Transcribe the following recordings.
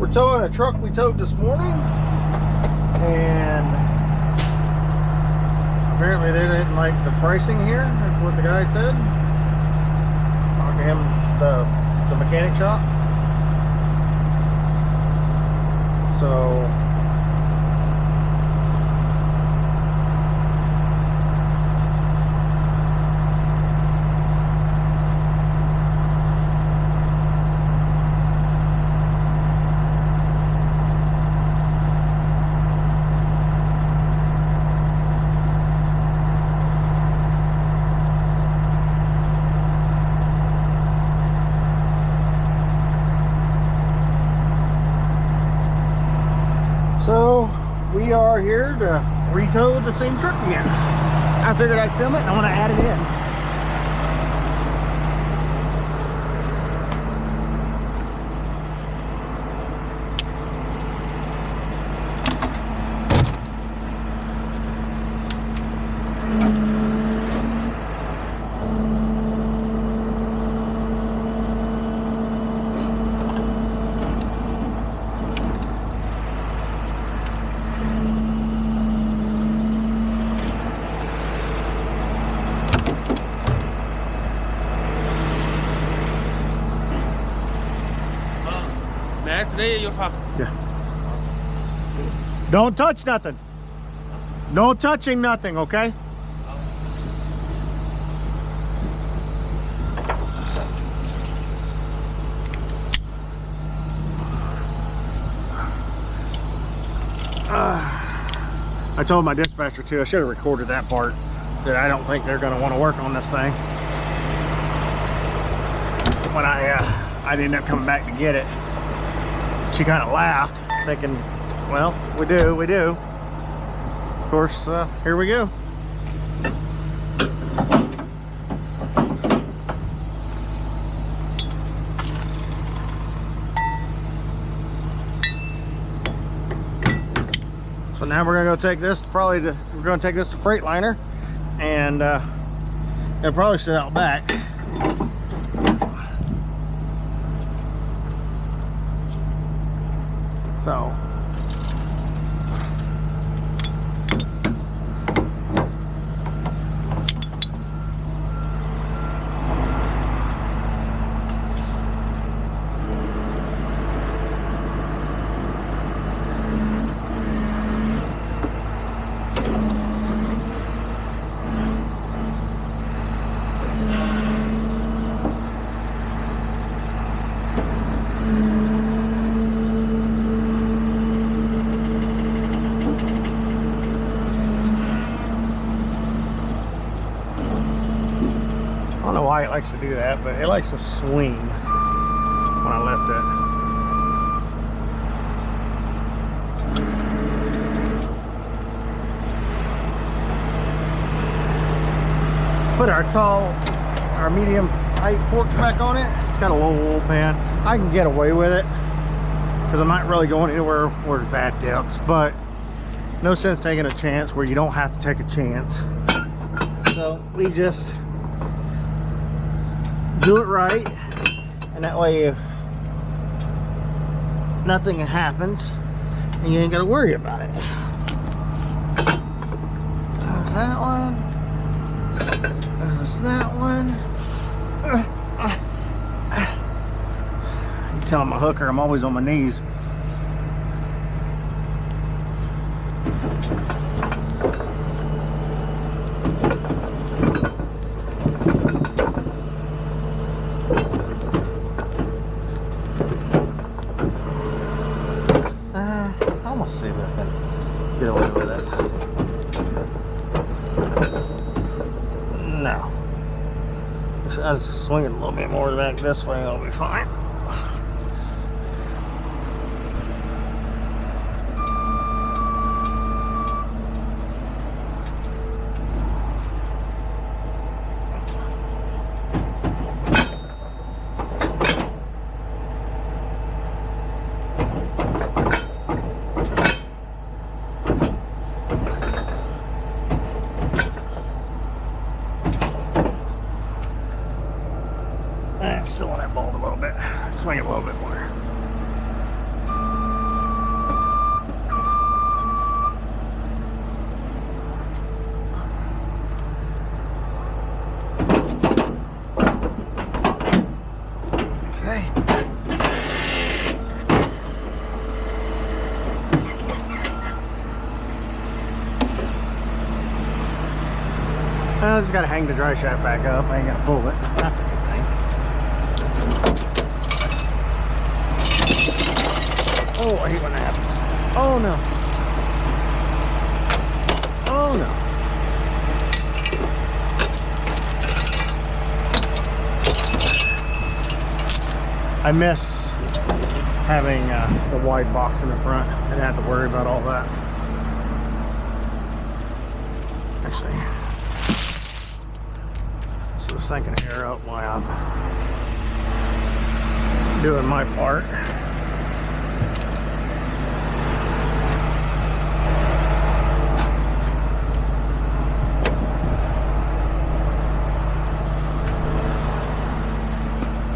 We're towing a truck we towed this morning, and apparently they didn't like the pricing here. That's what the guy said. Talked to him, the mechanic shop. So we are here to retow the same truck again. I figured I'd film it and I want to add it in. Yeah. Don't touch nothing. No touching nothing, okay? I told my dispatcher too, I should have recorded that part, that I don't think they're going to want to work on this thing. When I didn't end up coming back to get it, she kind of laughed, thinking, well, we do. Of course, here we go. So now we're gonna go take this, we're gonna take this to Freightliner, and it'll probably sit out back. So I don't know why it likes to do that, but it likes to swing when I lift it. Put our medium height forks back on it. It's got a low oil pan. I can get away with it because I'm not really going anywhere where it's bad depths, but no sense taking a chance where you don't have to take a chance. So we just do it right, and that way if nothing happens and you ain't got to worry about it. There's that one. There's that one. You tell my hooker I'm always on my knees. Almost see if I can get away with it. No. I'll just swing it a little bit more back this way, it'll be fine. Still on that bolt a little bit. Swing it a little bit more. I just got to hang the dry shaft back up. I ain't gonna pull it. That's a good thing. Oh, I hate when that happens. Oh no. Oh no. I miss having the wide box in the front. I didn't have to worry about all that. Actually, so just thinking air out while I'm doing my part.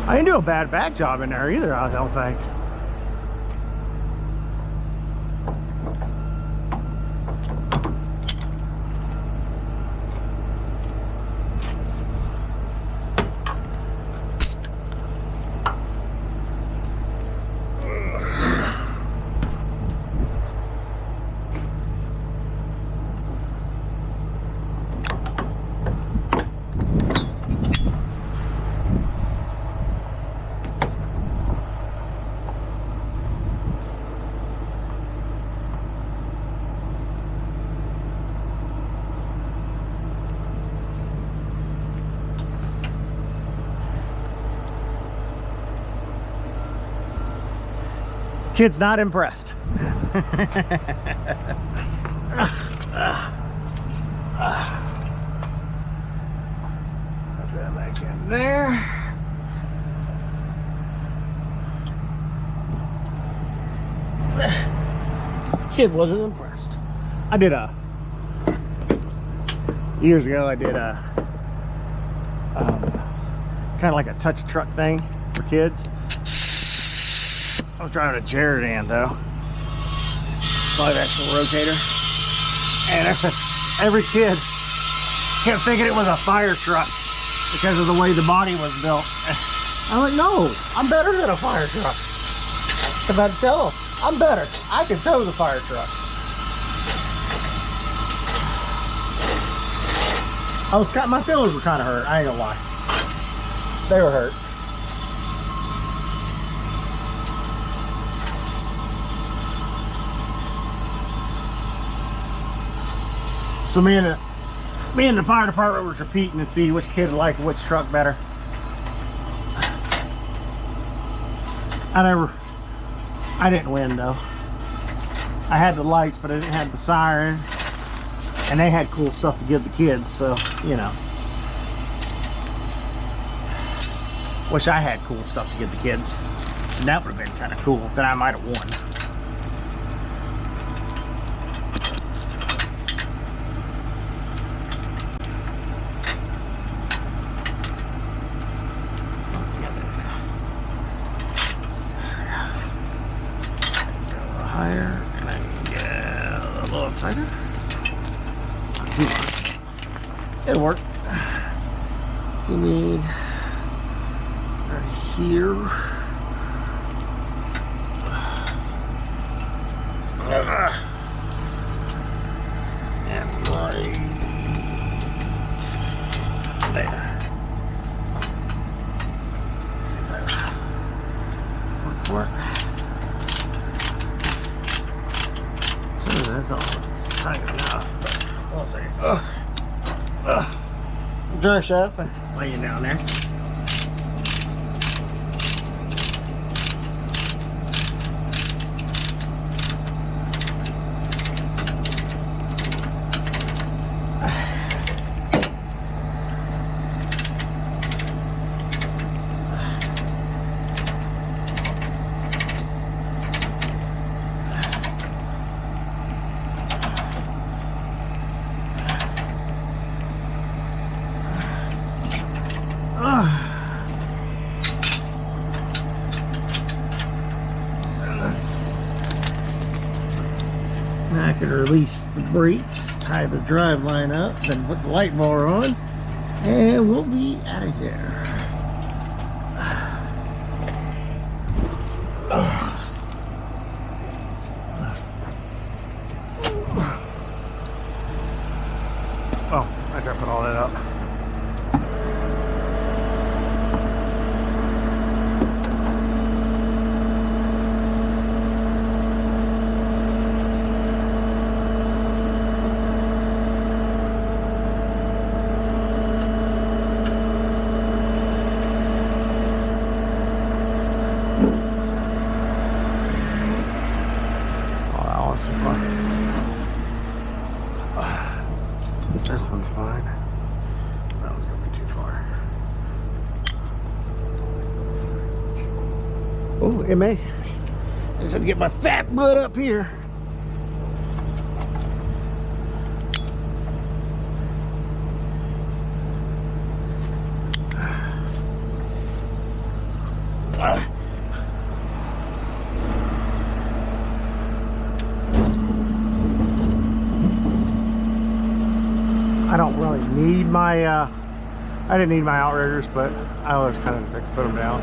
I didn't do a bad back job in there either, I don't think. Kid's not impressed. Put that back in there. Kid wasn't impressed. I did years ago I did kind of like a touch truck thing for kids. I was driving a Jerry-Dan though, 5-axle rotator, and every kid kept thinking it was a fire truck because of the way the body was built. I'm like, no, I'm better than a fire truck. Because I'd tell them, I'm better. I can tow the fire truck. My feelings were kind of hurt. I ain't gonna lie. They were hurt. So me and the fire department were competing to see which kid liked which truck better. I didn't win though. I had the lights, but I didn't have the siren, and they had cool stuff to give the kids. So you know, wish I had cool stuff to give the kids, and that would have been kind of cool. Then I might have won. Higher, and I can get a little tighter. It'll work. Give me right here. And right there. See if that works for it. That's all tight enough, but we'll see. Dry shaft, laying down there. Now I can release the brakes, tie the drive line up, then put the light bar on, and we'll be out of here. Oh, I gotta put all that up. This one's fine. That one's gonna be too far. Oh, it may. I just had to get my fat butt up here. I don't really need my, I didn't need my outriggers, but I always kind of put them down.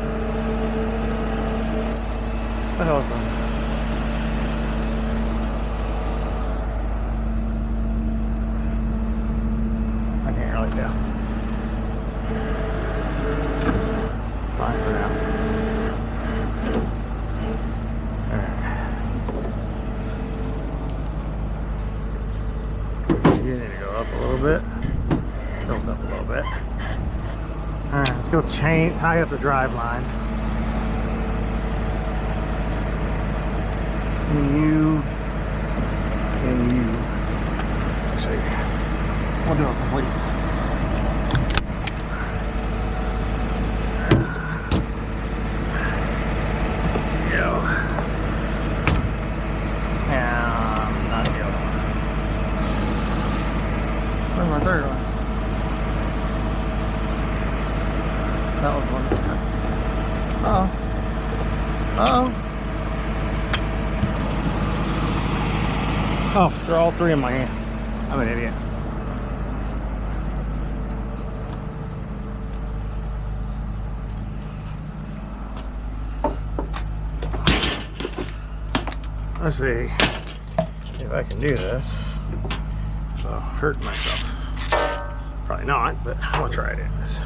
What the hell is that? I can't really tell. Fine for now. Alright. You need to go up a little bit. Build up a little bit. Alright, let's go tie up the drive line. And you. Actually, we'll do a complete. My third one. That was the one that's cut. Oh, they're all three in my hand. I'm an idiot. Let's see if I can do this. So hurt myself. Probably not, but I'm gonna try it in this.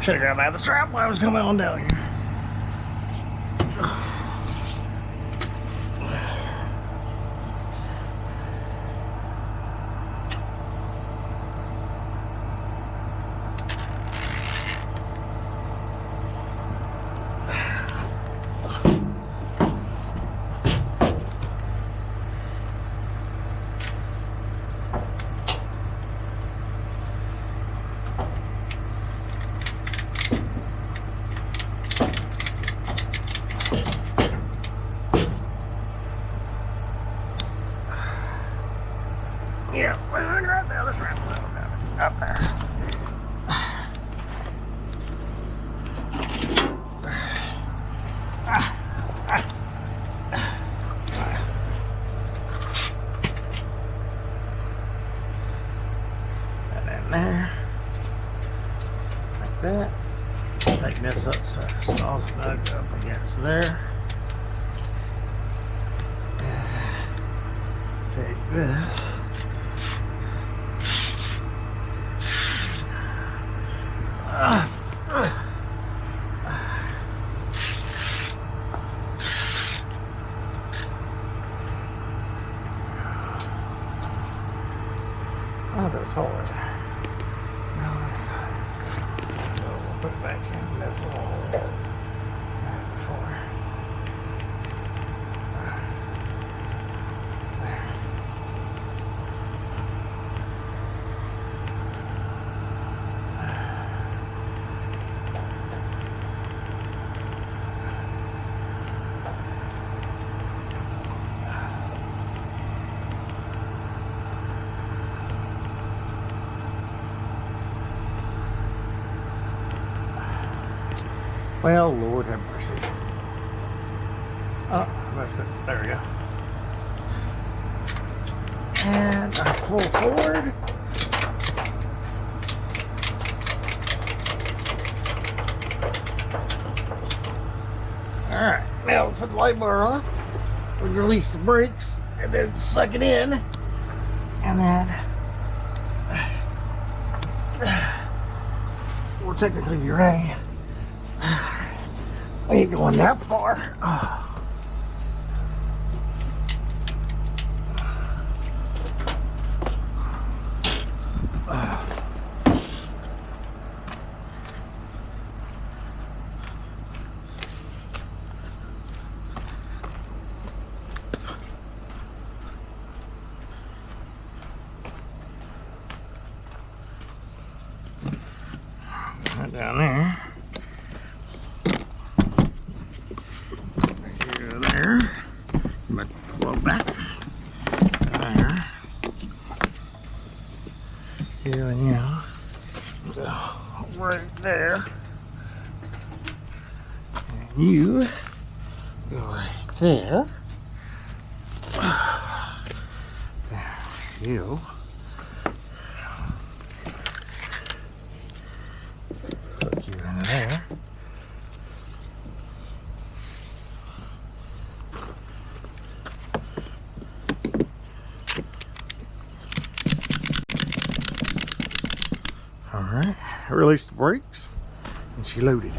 Should have grabbed out the trap while I was coming on down here. Yeah, we're gonna grab the other strap up there. That in there, like that. Tighten this up so it's all snug up against there. Take this. Oh, there's a hole in there. No, there's not. So we'll put it back in this little hole. There before. There. Well, Lord have mercy. Oh, that's it. There we go. And I pull forward. Alright, now we'll put the light bar on. We release the brakes and then suck it in. And then we'll technically be ready. I ain't going that far. Down there. Here, there. But a little back. There. Here and yeah. So right there. And you go right there. There you. There. All right, I released the brakes and she loaded.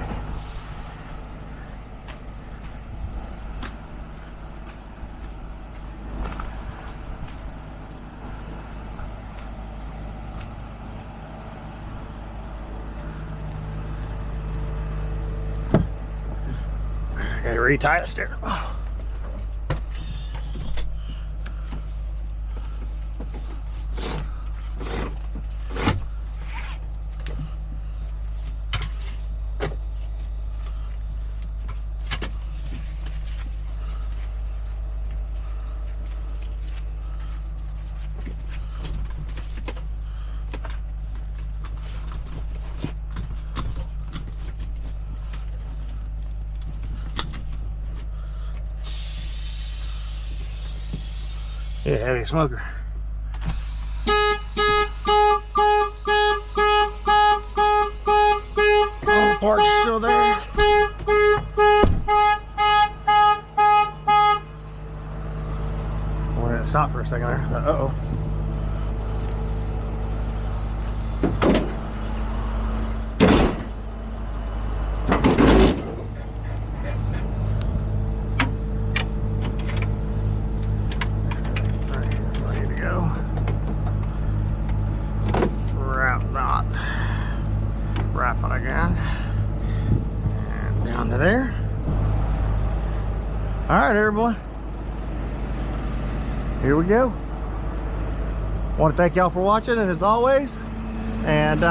Gotta retie the steering. Yeah, heavy smoker. All the parts are still there. Well, it stopped for a second there. Uh-oh. Wrap it again and down to there. All right, everyone, here we go. Want to thank y'all for watching, and as always, and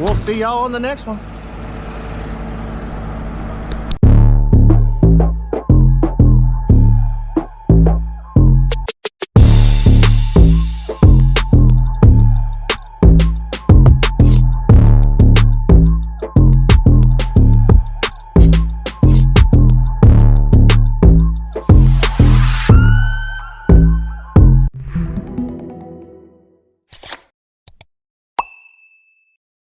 we'll see y'all on the next one.